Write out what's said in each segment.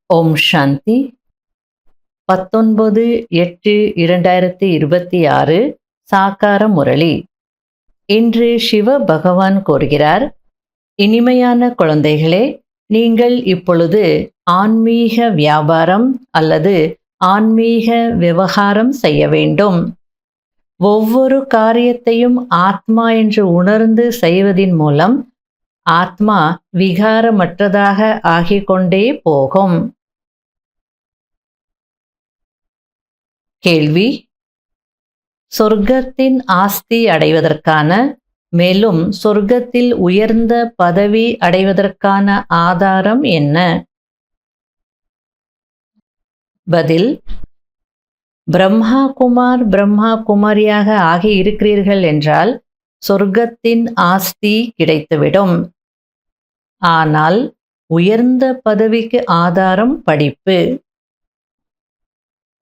ஓம் சாந்தி. 19/8/2026 சாக்கார முரளி. இன்று சிவ பகவான் கூறுகிறார், இனிமையான குழந்தைகளே, நீங்கள் இப்பொழுது ஆன்மீக வியாபாரம் அல்லது ஆன்மீக விவகாரம் செய்ய வேண்டும். ஒவ்வொரு காரியத்தையும் ஆத்மா என்று உணர்ந்து செய்வதின் மூலம் ஆத்மா விகாரமற்றதாக ஆகிக்கொண்டே போகும். கேள்வி: சொர்க்கத்தின் ஆஸ்தி அடைவதற்கான மேலும் சொர்க்கத்தில் உயர்ந்த பதவி அடைவதற்கான ஆதாரம் என்ன? பதில்: பிரம்மா குமார் பிரம்மா குமாரியாக ஆகி இருக்கிறீர்கள் என்றால் சொர்க்கத்தின் ஆஸ்தி கிடைத்துவிடும். ஆனால் உயர்ந்த பதவிக்கு ஆதாரம் படிப்பு.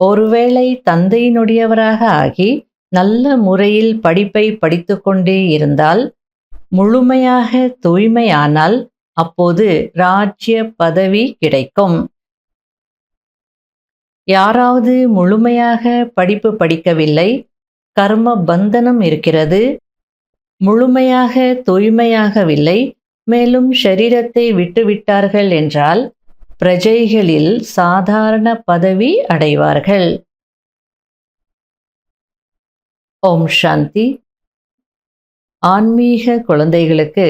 ஒருவேளை தந்தையினுடையவராக ஆகி நல்ல முறையில் படிப்பை படித்துக்கொண்டே இருந்தால், முழுமையாக தூய்மையானால் அப்போது ராஜ்ய பதவி கிடைக்கும். யாராவது முழுமையாக படிப்பு படிக்கவில்லை, கர்ம பந்தனம் இருக்கிறது, முழுமையாக தூய்மையாகவில்லை, மேலும் ஷரீரத்தை விட்டுவிட்டார்கள் என்றால் பிரஜைகளில் சாதாரண பதவி அடைவார்கள். ஓம் சாந்தி. ஆன்மீக குழந்தைகளுக்கு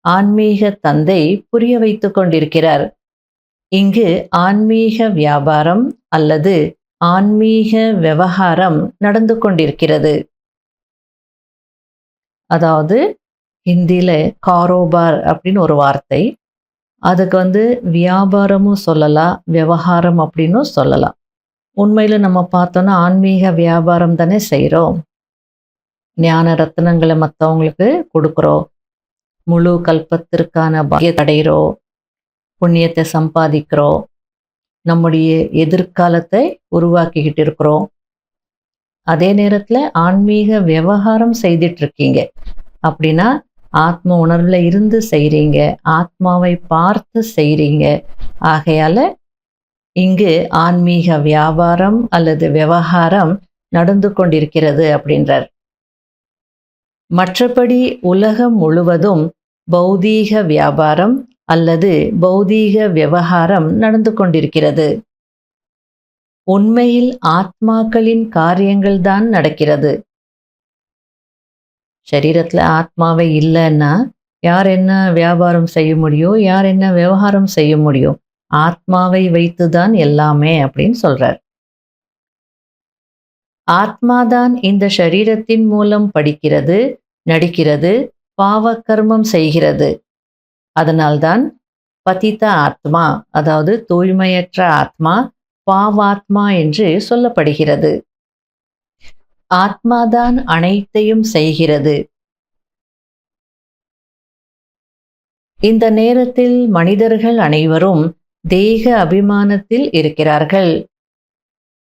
ஆன்மீக தந்தை புரிய வைத்துக் கொண்டிருக்கிறார். இங்கு ஆன்மீக வியாபாரம் அல்லது ஆன்மீக விவகாரம் நடந்து கொண்டிருக்கிறது. அதாவது ஹிந்தியில காரோபார் அப்படின்னு ஒரு வார்த்தை, அதுக்கு வியாபாரமும் சொல்லலாம், விவகாரம் அப்படின்னும் சொல்லலாம். உண்மையில் நம்ம பார்த்தோன்னா ஆன்மீக வியாபாரம் தானே செய்கிறோம். ஞான ரத்னங்களை மற்றவங்களுக்கு கொடுக்குறோம், முழு கல்பத்திற்கான பாக்கியத்தை அடைகிறோம், புண்ணியத்தை சம்பாதிக்கிறோம், நம்முடைய எதிர்காலத்தை உருவாக்கிக்கிட்டு இருக்கிறோம். அதே நேரத்தில் ஆன்மீக விவகாரம் செய்துட்டு இருக்கீங்க அப்படின்னா ஆத்ம உணர்வில் இருந்து செய்கிறீங்க, ஆத்மாவை பார்த்து செய்கிறீங்க. ஆகையால் இங்கு ஆன்மீக வியாபாரம் அல்லது விவகாரம் நடந்து கொண்டிருக்கிறது அப்படின்றார். மற்றபடி உலகம் முழுவதும் பௌதீக வியாபாரம் அல்லது பௌதீக விவகாரம் நடந்து கொண்டிருக்கிறது. உண்மையில் ஆத்மாக்களின் காரியங்கள் தான் நடக்கிறது. சரீரத்தில் ஆத்மாவே இல்லைன்னா யார் என்ன வியாபாரம் செய்ய முடியும், யார் என்ன விவகாரம் செய்ய முடியும்? ஆத்மாவை வைத்துதான் எல்லாமே அப்படின்னு சொல்றார். ஆத்மாதான் இந்த சரீரத்தின் மூலம் படிக்கிறது, நடிக்கிறது, பாவகர்மம் செய்கிறது. அதனால்தான் பதித ஆத்மா, அதாவது தூய்மையற்ற ஆத்மா, பாவாத்மா என்று சொல்லப்படுகிறது. ஆத்மாதான் அனைத்தையும் செய்கிறது. இந்த நேரத்தில் மனிதர்கள் அனைவரும் தேக அபிமானத்தில் இருக்கிறார்கள்.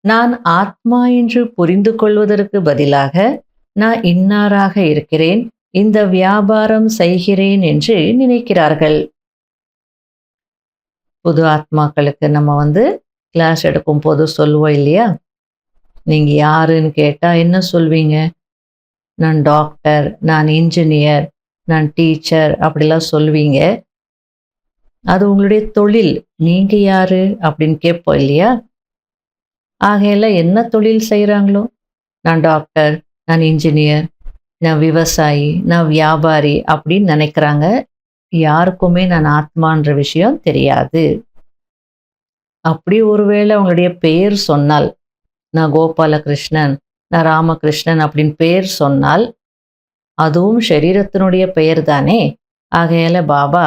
நான் ஆத்மா என்று புரிந்து கொள்வதற்கு பதிலாக நான் இன்னாராக இருக்கிறேன், இந்த வியாபாரம் செய்கிறேன் என்று நினைக்கிறார்கள். புது ஆத்மாக்களுக்கு நம்ம கிளாஸ் எடுக்கும் போது சொல்லுவோம் இல்லையா, நீங்க யாருன்னு கேட்டா என்ன சொல்வீங்க? நான் டாக்டர், நான் இன்ஜினியர், நான் டீச்சர் அப்படிலாம் சொல்வீங்க. அது உங்களுடைய தொழில். நீங்க யாரு அப்படின்னு கேட்போம் இல்லையா? ஆகையில என்ன தொழில் செய்கிறாங்களோ, நான் டாக்டர், நான் இன்ஜினியர், நான் விவசாயி, நான் வியாபாரி அப்படின்னு நினைக்கிறாங்க. யாருக்குமே நான் ஆத்மான்ற விஷயம் தெரியாது. அப்படி ஒருவேளை அவங்களுடைய பெயர் சொன்னால், நான் கோபாலகிருஷ்ணன், நான் ராமகிருஷ்ணன் அப்படின்னு பெயர் சொன்னால் அதுவும் ஷரீரத்தினுடைய பெயர் தானே. ஆகையால பாபா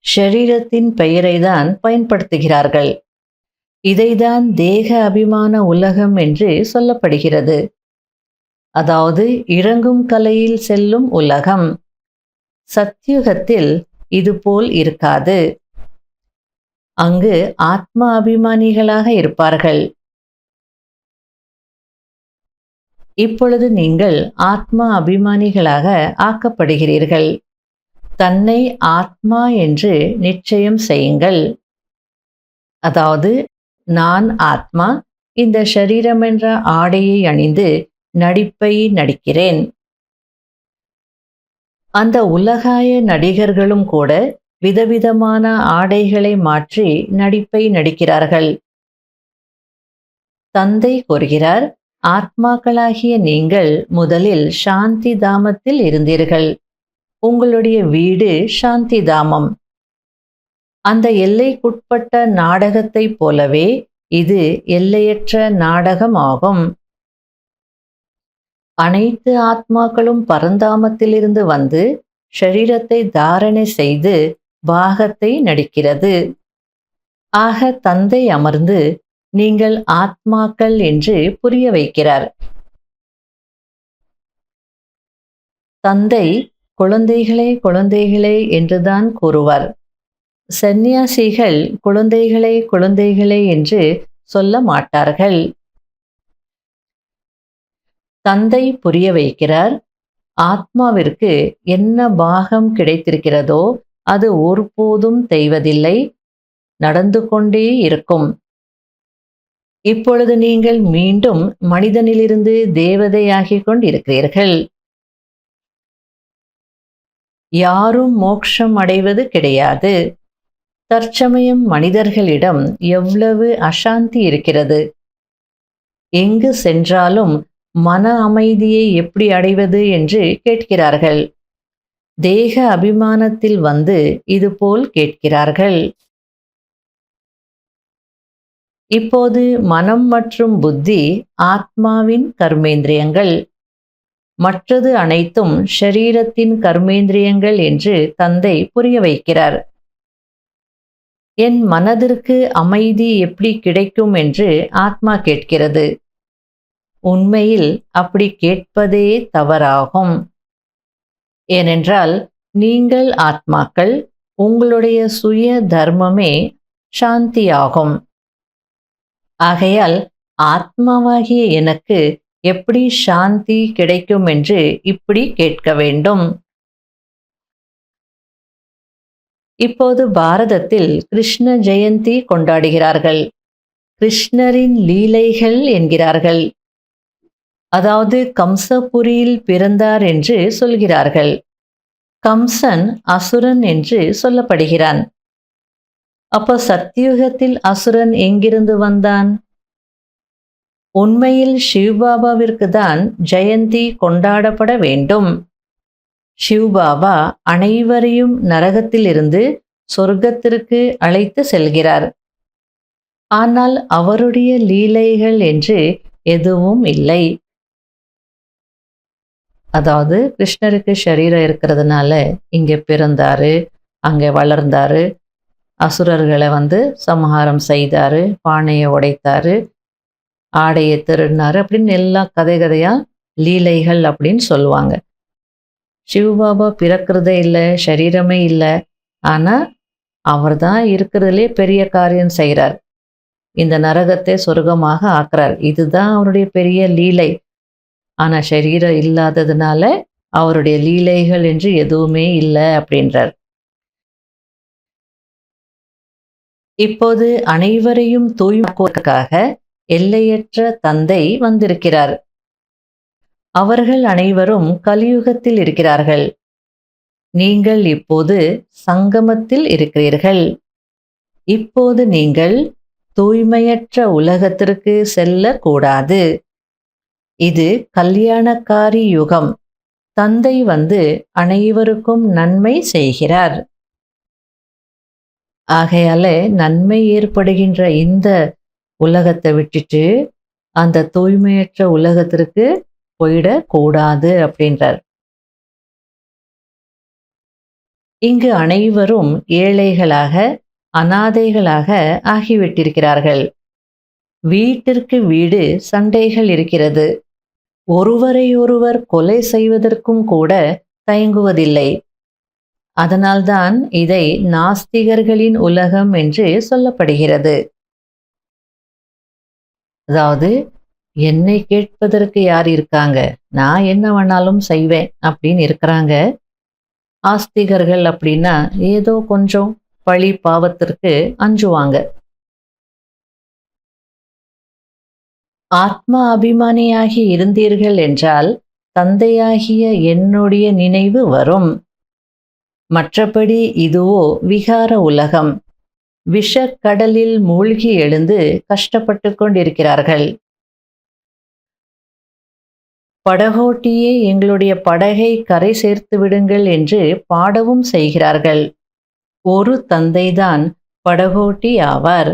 ஷரீரத்தின் பெயரை தான் பயன்படுத்துகிறார்கள். இதைதான் தேக அபிமான உலகம் என்று சொல்லப்படுகிறது. அதாவது இறங்கும் கலையில் செல்லும் உலகம். சத்யுகத்தில் இதுபோல் இருக்காது. அங்கு ஆத்மா அபிமானிகளாக இருப்பார்கள். இப்பொழுது நீங்கள் ஆத்மா அபிமானிகளாக ஆக்கப்படுகிறீர்கள். தன்னை ஆத்மா என்று நிச்சயம் செய்யுங்கள். அதாவது நான் ஆத்மா இந்த ஷரீரம் என்ற ஆடையை அணிந்து நடிப்பை நடிக்கிறேன். அந்த உலகாய நடிகர்களும் கூட விதவிதமான ஆடைகளை மாற்றி நடிப்பை நடிக்கிறார்கள். தந்தை கூறுகிறார், ஆத்மாக்களாகிய நீங்கள் முதலில் சாந்தி தாமத்தில் இருந்தீர்கள். உங்களுடைய வீடு சாந்தி தாமம். அந்த எல்லைக்குட்பட்ட நாடகத்தைப் போலவே இது எல்லையற்ற நாடகம் ஆகும். அனைத்து ஆத்மாக்களும் பரந்தாமத்திலிருந்து வந்து ஷரீரத்தை தாரணை செய்து பாகத்தை நடிக்கிறது. ஆக தந்தை அமர்ந்து நீங்கள் ஆத்மாக்கள் என்று புரிய வைக்கிறார். தந்தை குழந்தைகளே குழந்தைகளே என்றுதான் கூறுவார். சந்நியாசிகள் குழந்தைகளே குழந்தைகளே என்று சொல்ல மாட்டார்கள். தந்தை புரிய வைக்கிறார், ஆத்மாவிற்கு என்ன பாகம் கிடைத்திருக்கிறதோ அது ஒருபோதும் தேய்வதில்லை, நடந்து கொண்டே இருக்கும். இப்பொழுது நீங்கள் மீண்டும் மனிதனிலிருந்து தேவதையாகிக் கொண்டிருக்கிறீர்கள். யாரும் மோட்சம் அடைவது கிடையாது. தற்சமயம் மனிதர்களிடம் எவ்வளவு அசாந்தி இருக்கிறது. எங்கு சென்றாலும் மன அமைதியை எப்படி அடைவது என்று கேட்கிறார்கள். தேக அபிமானத்தில் வந்து இதுபோல் கேட்கிறார்கள். இப்போது மனம் மற்றும் புத்தி ஆத்மாவின் கர்மேந்திரியங்கள், மற்றது அனைத்தும் ஷரீரத்தின் கர்மேந்திரியங்கள் என்று தந்தை புரிய வைக்கிறார். என் மனதிற்கு அமைதி எப்படி கிடைக்கும் என்று ஆத்மா கேட்கிறது. உண்மையில் அப்படி கேட்பதே தவறாகும். ஏனென்றால் நீங்கள் ஆத்மாக்கள், உங்களுடைய சுய தர்மமே சாந்தியாகும். ஆகையால் ஆத்மாவாகிய எனக்கு எப்படி சாந்தி கிடைக்கும் என்று இப்படி கேட்க வேண்டும். இப்போது பாரதத்தில் கிருஷ்ண ஜெயந்தி கொண்டாடுகிறார்கள். கிருஷ்ணரின் லீலைகள் என்கிறார்கள். அதாவது கம்சபுரியில் பிறந்தார் என்று சொல்கிறார்கள். கம்சன் அசுரன் என்று சொல்லப்படுகிறான். அப்போ சத்தியுகத்தில் அசுரன் எங்கிருந்து வந்தான்? உண்மையில் சிவபாபாவிற்கு தான் ஜெயந்தி கொண்டாடப்பட வேண்டும். சிவபாபா அனைவரையும் நரகத்திலிருந்து சொர்க்கத்திற்கு அழைத்து செல்கிறார். ஆனால் அவருடைய லீலைகள் என்று எதுவும் இல்லை. அதாவது கிருஷ்ணருக்கு சரீரம் இருக்கிறதுனால இங்கே பிறந்தாரு, அங்கே வளர்ந்தாரு, அசுரர்களை சம்ஹாரம் செய்தாரு, பானையை உடைத்தாரு, ஆடையை திருடினாரு அப்படின்னு எல்லாம் கதை கதையா லீலைகள் அப்படின்னு சொல்லுவாங்க. சிவபாபா பிறக்கிறதே இல்லை, சரீரமே இல்லை, ஆனால் அவர் தான் இருக்கிறதுலே பெரிய காரியம் செய்கிறார். இந்த நரகத்தை சொர்க்கமாக ஆக்குறார். இதுதான் அவருடைய பெரிய லீலை. ஆனால் சரீரம் இல்லாததுனால அவருடைய லீலைகள் என்று எதுவுமே இல்லை அப்படின்றார். இப்போது அனைவரையும் தூய்மையாக்குவதற்காக எல்லையற்ற தந்தை வந்திருக்கிறார். அவர்கள் அனைவரும் கலியுகத்தில் இருக்கிறார்கள். நீங்கள் இப்போது சங்கமத்தில் இருக்கிறீர்கள். இப்போது நீங்கள் தூய்மையற்ற உலகத்திற்கு செல்லக்கூடாது. இது கல்யாணக்காரி யுகம். தந்தை அனைவருக்கும் நன்மை செய்கிறார். ஆகையால நன்மை ஏற்படுகின்ற இந்த உலகத்தை விட்டுட்டு அந்த தூய்மையற்ற உலகத்திற்கு போயிடக்கூடாது அப்படின்றார். இங்கு அனைவரும் ஏழைகளாக, அனாதைகளாக ஆகிவிட்டிருக்கிறார்கள். வீட்டிற்கு வீடு சண்டைகள் இருக்கிறது. ஒருவரை ஒருவர் கொலை செய்வதற்கும் கூட தயங்குவதில்லை. அதனால்தான் இதை நாஸ்திகர்களின் உலகம் என்று சொல்லப்படுகிறது. அதாவது என்னை கேட்பதற்கு யார் இருக்காங்க, நான் என்ன வேணாலும் செய்வேன் அப்படின்னு இருக்கிறாங்க. ஆஸ்திகர்கள் அப்படின்னா ஏதோ கொஞ்சம் பழி பாவத்திற்கு அஞ்சுவாங்க. ஆத்ம அபிமானியாகி இருந்தீர்கள் என்றால் தந்தையாகிய என்னுடைய நினைவு வரும். மற்றபடி இதுவோ விகார உலகம். விஷக்கடலில் மூழ்கி எழுந்து கஷ்டப்பட்டு கொண்டிருக்கிறார்கள். படகோட்டியே எங்களுடைய படகை கரை சேர்த்து விடுங்கள் என்று பாடவும் செய்கிறார்கள். ஒரு தந்தைதான் படகோட்டி ஆவார்.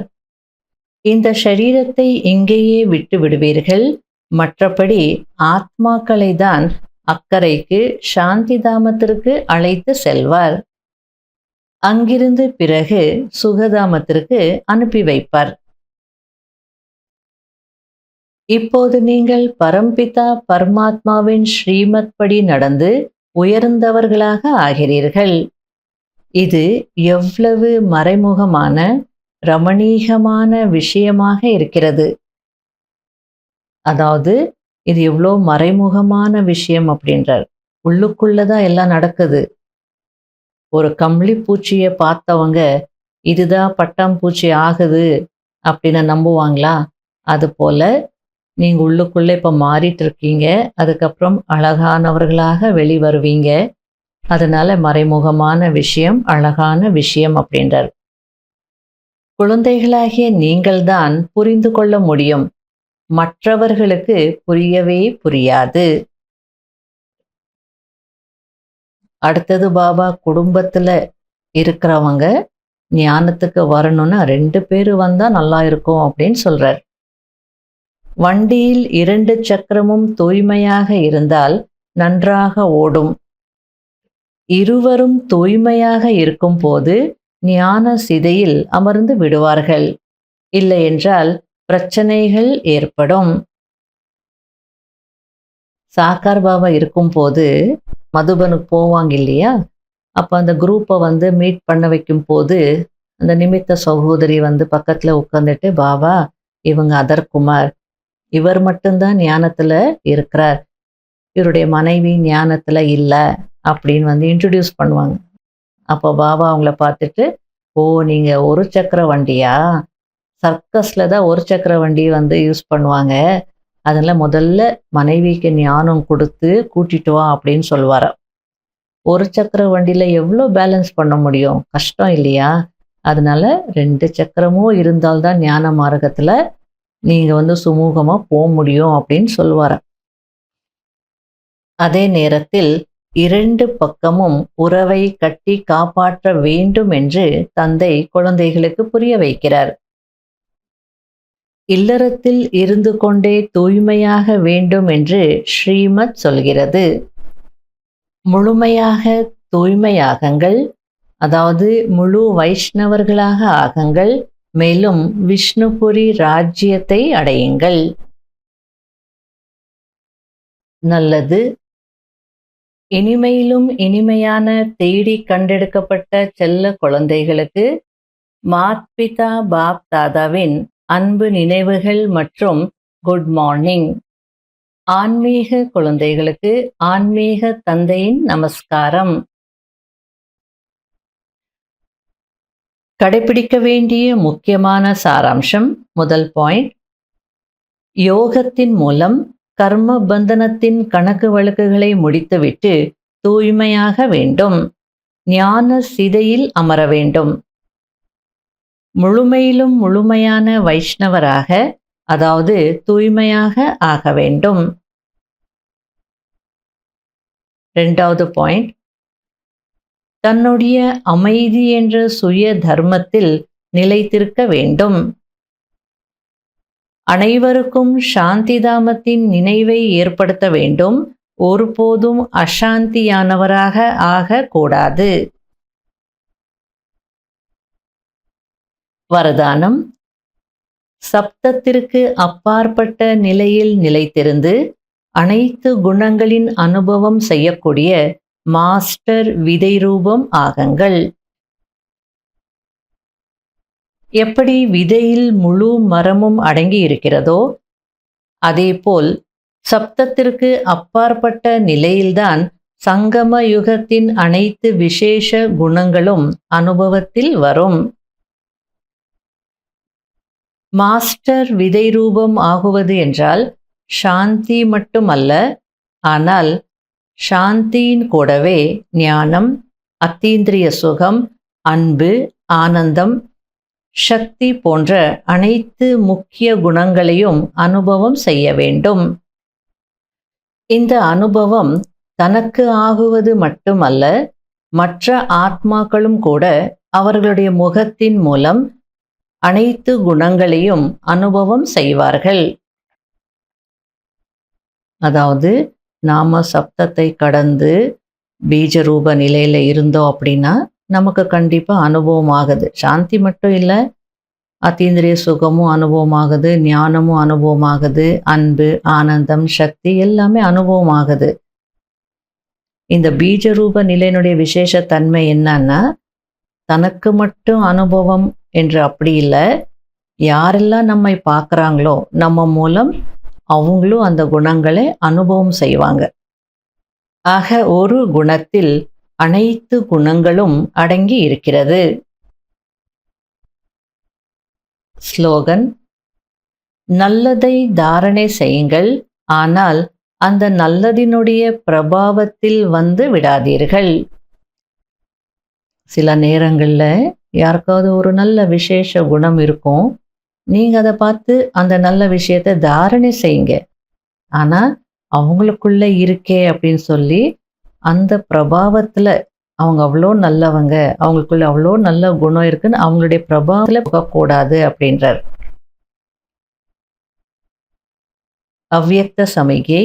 இந்த ஷரீரத்தை இங்கேயே விட்டு விடுவீர்கள். மற்றபடி ஆத்மாக்களை தான் அக்கறைக்கு சாந்தி தாமத்திற்கு அழைத்து செல்வார். அங்கிருந்து பிறகு சுகதாமத்திற்கு அனுப்பி வைப்பார். இப்போது நீங்கள் பரம்பிதா பரமாத்மாவின் ஸ்ரீமத் படி நடந்து உயர்ந்தவர்களாக ஆகிறீர்கள். இது எவ்வளவு மறைமுகமான ரமணீகமான விஷயமாக இருக்கிறது. அதாவது இது எவ்வளோ மறைமுகமான விஷயம் அப்படின்றார். உள்ளுக்குள்ளதான் எல்லாம் நடக்குது. ஒரு கம்பளி பூச்சியை பார்த்தவங்க இதுதான் பட்டாம்பூச்சி ஆகுது அப்படின்னு நம்புவாங்களா? அது போல நீங்க உள்ளுக்குள்ளே இப்ப மாறிட்டு இருக்கீங்க. அதுக்கப்புறம் அழகானவர்களாக வெளிவருவீங்க. அதனால மறைமுகமான விஷயம் அழகான விஷயம் அப்படின்றார். குழந்தைகளாகிய நீங்கள்தான் புரிந்து கொள்ள முடியும். மற்றவர்களுக்கு புரியவே புரியாது. அடுத்தது பாபா குடும்பத்துல இருக்கிறவங்க ஞானத்துக்கு வரணும்னா 2 பேர் வந்தா நல்லா இருக்கும் அப்படின்னு சொல்றார். வண்டியில் 2 சக்கரமும் தூய்மையாக இருந்தால் நன்றாக ஓடும். இருவரும் தூய்மையாக இருக்கும் போது ஞான சிதையில் அமர்ந்து விடுவார்கள். இல்லை என்றால் பிரச்சனைகள் ஏற்படும். சாக்கார் பாபா இருக்கும்போது மதுபனுக்கு போவாங்க இல்லையா? அப்போ அந்த குரூப்பை மீட் பண்ண வைக்கும் போது அந்த நிமித்த சகோதரி பக்கத்தில் உட்காந்துட்டு, பாபா இவங்க அதர்குமார், இவர் மட்டும்தான் ஞானத்தில் இருக்கிறார், இவருடைய மனைவி ஞானத்தில் இல்லை அப்படின்னு இன்ட்ரடியூஸ் பண்ணுவாங்க. அப்போ பாபா அவங்கள பார்த்துட்டு, ஓ நீங்கள் ஒரு சக்கர வண்டியா? சர்க்கஸில் தான் ஒரு சக்கர வண்டி யூஸ் பண்ணுவாங்க. அதனால் முதல்ல மனைவிக்கு ஞானம் கொடுத்து கூட்டிட்டு வா அப்படின்னு சொல்லுவாராம். ஒரு சக்கர வண்டியில் எவ்வளோ பேலன்ஸ் பண்ண முடியும்? கஷ்டம் இல்லையா? அதனால 2 சக்கரமும் இருந்தால்தான் ஞான மார்க்கத்தில் நீங்கள் சுமூகமாக போக முடியும் அப்படின்னு சொல்லுவாராம். அதே நேரத்தில் 2 பக்கமும் உறவை கட்டி காப்பாற்ற வேண்டும் என்று தந்தை குழந்தைகளுக்கு புரிய வைக்கிறார். இல்லறத்தில் இருந்து கொண்டே தூய்மையாக வேண்டும் என்று ஸ்ரீமத் சொல்கிறது. முழுமையாக தூய்மையாகுங்கள், அதாவது முழு வைஷ்ணவர்களாக ஆகுங்கள். மேலும் விஷ்ணுபுரி ராஜ்யத்தை அடையுங்கள். நல்லது. இனிமையிலும் இனிமையான தேடி கண்டெடுக்கப்பட்ட செல்ல குழந்தைகளுக்கு மாத்பிதா பாப் தாதாவின் அன்பு நினைவுகள் மற்றும் குட் மார்னிங். ஆன்மீக குழந்தைகளுக்கு ஆன்மீக தந்தையின் நமஸ்காரம். கடைபிடிக்க வேண்டிய முக்கியமான சாராம்சம். முதல் பாயிண்ட், யோகத்தின் மூலம் கர்ம பந்தனத்தின் கணக்கு வழக்குகளை முடித்துவிட்டு தூய்மையாக வேண்டும். ஞான சிதையில் அமர வேண்டும். முழுமையிலும் முழுமையான வைஷ்ணவராக, அதாவது தூய்மையாக ஆக வேண்டும். 2வது பாயிண்ட், தன்னுடைய அமைதி என்ற சுய தர்மத்தில் நிலைத்திருக்க வேண்டும். அனைவருக்கும் சாந்திதாமத்தின் நினைவை ஏற்படுத்த வேண்டும். ஒருபோதும் அசாந்தியானவராக ஆகக்கூடாது. வரதானம், சப்தத்திற்கு அப்பாற்பட்ட நிலையில் நிலைத்திருந்து அனைத்து குணங்களின் அனுபவம் செய்யக்கூடிய மாஸ்டர் விதை ரூபம் ஆகுங்கள். எப்படி விதையில் முழு மரமும் அடங்கி இருக்கிறதோ அதேபோல் சப்தத்திற்கு அப்பாற்பட்ட நிலையில்தான் சங்கம யுகத்தின் அனைத்து விசேஷ குணங்களும் அனுபவத்தில் வரும். மாஸ்டர் விதை ரூபம் ஆகுவது என்றால் சாந்தி மட்டுமல்ல, ஆனால் சாந்தியின் கூடவே ஞானம், அத்தீந்திரிய சுகம், அன்பு, ஆனந்தம், சக்தி போன்ற அனைத்து முக்கிய குணங்களையும் அனுபவம் செய்ய வேண்டும். இந்த அனுபவம் தனக்கு ஆகுவது மட்டுமல்ல, மற்ற ஆத்மாக்களும் கூட அவர்களுடைய முகத்தின் மூலம் அனைத்து குணங்களையும் அனுபவம் செய்வார்கள். அதாவது நாம சப்தத்தை கடந்து பீஜரூப நிலையில இருந்தோம் அப்படின்னா நமக்கு கண்டிப்பா அனுபவம் ஆகுது. சாந்தி மட்டும் இல்லை, அத்தீந்திரிய சுகமும் அனுபவம் ஆகுது, ஞானமும் அனுபவம் ஆகுது, அன்பு, ஆனந்தம், சக்தி எல்லாமே அனுபவம் ஆகுது. இந்த பீஜரூப நிலையினுடைய விசேஷ தன்மை என்னன்னா, தனக்கு மட்டும் அனுபவம் என்று அப்படி இல்லை, யாரெல்லாம் நம்மை பார்க்குறாங்களோ நம்ம மூலம் அவங்களும் அந்த குணங்களை அனுபவம் செய்வாங்க. ஆக ஒரு குணத்தில் அனைத்து குணங்களும் அடங்கி இருக்கிறது. ஸ்லோகன்: நல்லதை தாரணை செய்யுங்கள், ஆனால் அந்த நல்லதினுடைய பிரபாவத்தில் வந்து விடாதீர்கள். சில நேரங்களில் யாருக்காவது ஒரு நல்ல விசேஷ குணம் இருக்கும், நீங்கள் அதை பார்த்து அந்த நல்ல விஷயத்தை தாரணை செய்யுங்க. ஆனால் அவங்களுக்குள்ள இருக்கே அப்படின்னு சொல்லி அந்த பிரபாவத்தில் அவங்க அவ்வளோ நல்லவங்க, அவங்களுக்குள்ள அவ்வளோ நல்ல குணம் இருக்குன்னு அவங்களுடைய பிரபாவத்தில் போகக்கூடாது அப்படின்றார். அவ்யக்த சமிகை: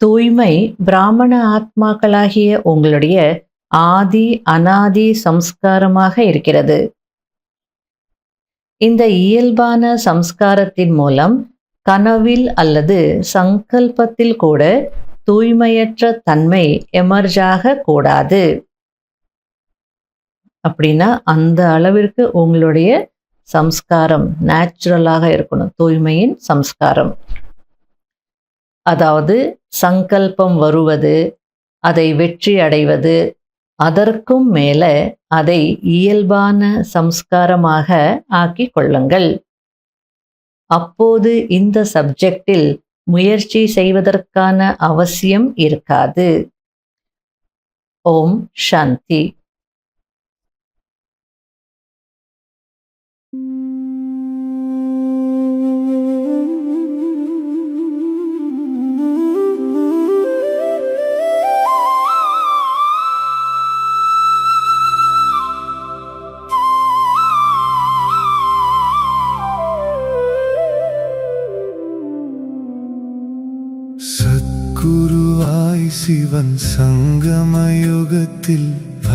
தூய்மை பிராமண ஆத்மாக்களாகிய உங்களுடைய ஆதி அனாதி சம்ஸ்காரமாக இருக்கிறது. இந்த இயல்பான சம்ஸ்காரத்தின் மூலம் கனவில் அல்லது சங்கல்பத்தில் கூட தூய்மையற்ற தன்மை எமர்ஜாக கூடாது. அப்படின்னா அந்த அளவிற்கு உங்களுடைய சம்ஸ்காரம் நேச்சுரலாக இருக்கணும், தூய்மையின் சம்ஸ்காரம். அதாவது சங்கல்பம் வருவது, அதை வெற்றி அடைவது, அதற்கும் மேல அதை இயல்பான சம்ஸ்காரமாக ஆக்கி கொள்ளுங்கள். அப்போது இந்த சப்ஜெக்டில் முயற்சி செய்வதற்கான அவசியம் இருக்காது. ஓம் சாந்தி. சத்குருவாய் சிவன் சங்கமயுகத்தில்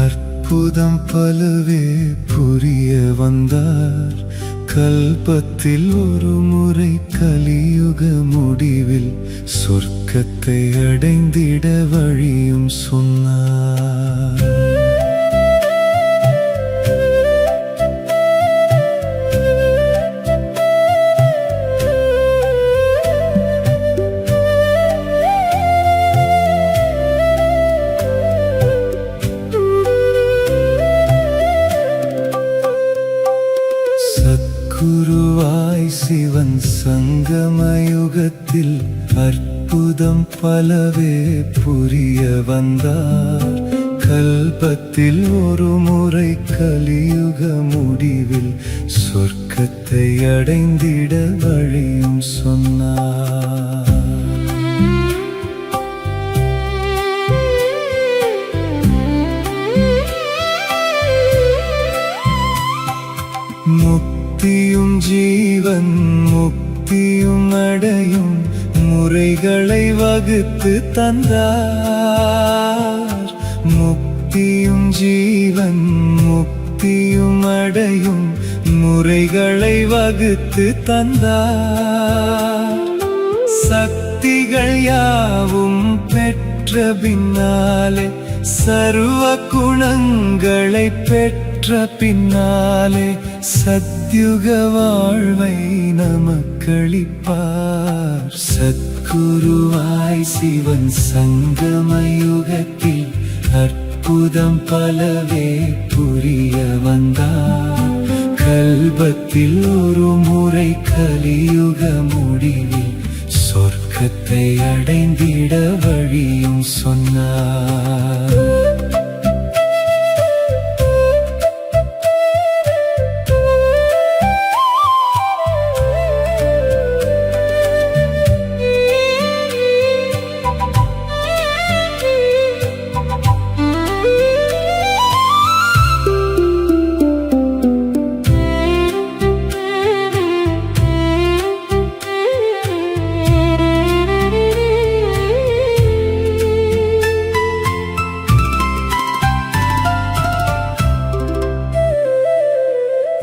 அற்புதம் பலவே புரிய வந்தார். கல்பத்தில் ஒரு முறை கலியுக முடிவில் சொர்க்கத்தை அடைந்திட வழியும் சொன்னார். குருவாய் சிவன் சங்கமயுகத்தில் அற்புதம் பலவே புரிய வந்தார். கல்பத்தில் ஒரு முறை கலியுக முடிவில் சொர்க்கத்தை அடைந்திட வழியும் சொன்னார். முக்தியும் ஜீவன் முக்தியும் அடையும் முறைகளை வகுத்து தந்தார். முக்தியும் ஜீவன் முக்தியும் அடையும் முறைகளை வகுத்து தந்தார். சக்திகள் யாவும் பெற்ற பின்னாலே சர்வ குணங்களை பெற்ற பின்னாலே சத்யுக வாழ்வை நமக்களிப்பார். சத்குருவாய் சிவன் சங்கமயுகத்தில் அற்புதம் பலவே புரிய வந்தார். கல்பத்தில் ஒரு முறை கலியுக முடிவில் சொர்க்கத்தை அடைந்திட வழியும் சொன்னார்.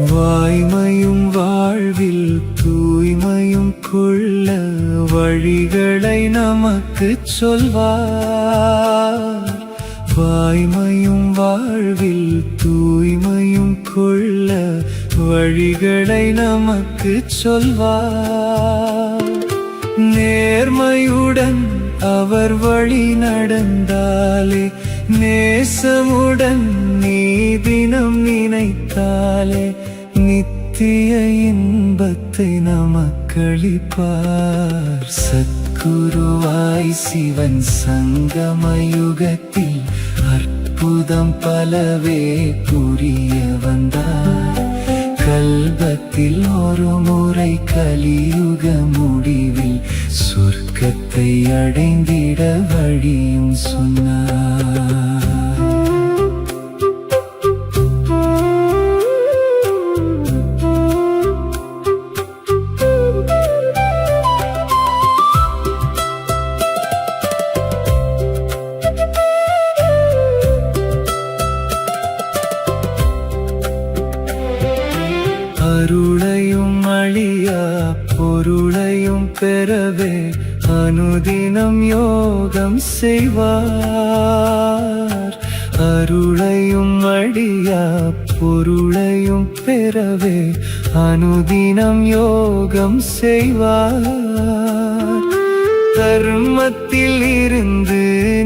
வாய்மையும் வாழ்வில் தூய்மையும் கொள்ள வழிகளை நமக்கு சொல்வார். வாய்மையும் வாழ்வில் தூய்மையும் கொள்ள வழிகளை நமக்கு சொல்வார். நேர்மையுடன் அவர் வழி நடந்தாலே, நேசமுடன் நீ தினம் நினைத்தாலே, நித்திய இன்பத்தை நமக்களிப்பார். சத்குருவாய் சிவன் சங்கமயுகத்தில் அற்புதம் பலவே புரிய வந்தார். கல்பத்தில் ஒரு முறை கலியுக முடிவில் சொர்க்கத்தை அடைந்திட வழியும் சொன்னார். அருளையும் அழியா பொருளையும் பெறவே அனுதினம் யோகம் செய்வார். அருளையும் அழியா பொருளையும் பெறவே அனுதினம் யோகம் செய்வார். தர்மத்தில் இருந்து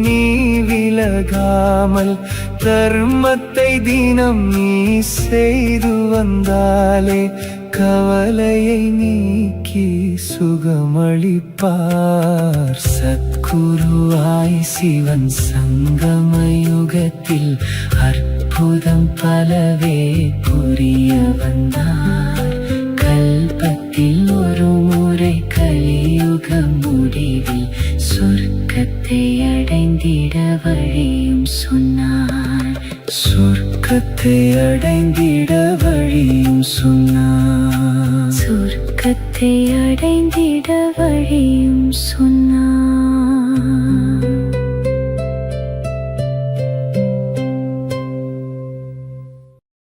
நீ விலகாமல் தர்மத்தை தினம் நீ செய்து வந்தாலே, கவலையை நீக்கி சுகமளிப்பார். சத்குருவாய் சிவன் சங்கமயுகத்தில் அற்புதம் பலவே புரிய வந்தார். கல்பத்தில் ஒரு முறை கலியுக முடிவில் சொர்க்கத்தை அடைந்திட வழியும் சொன்னார். சொர்க்கத்தை அடைந்திட வழியும் சொன்னார். சொர்க்கத்தை அடைந்திட வழியும் சொன்னார்.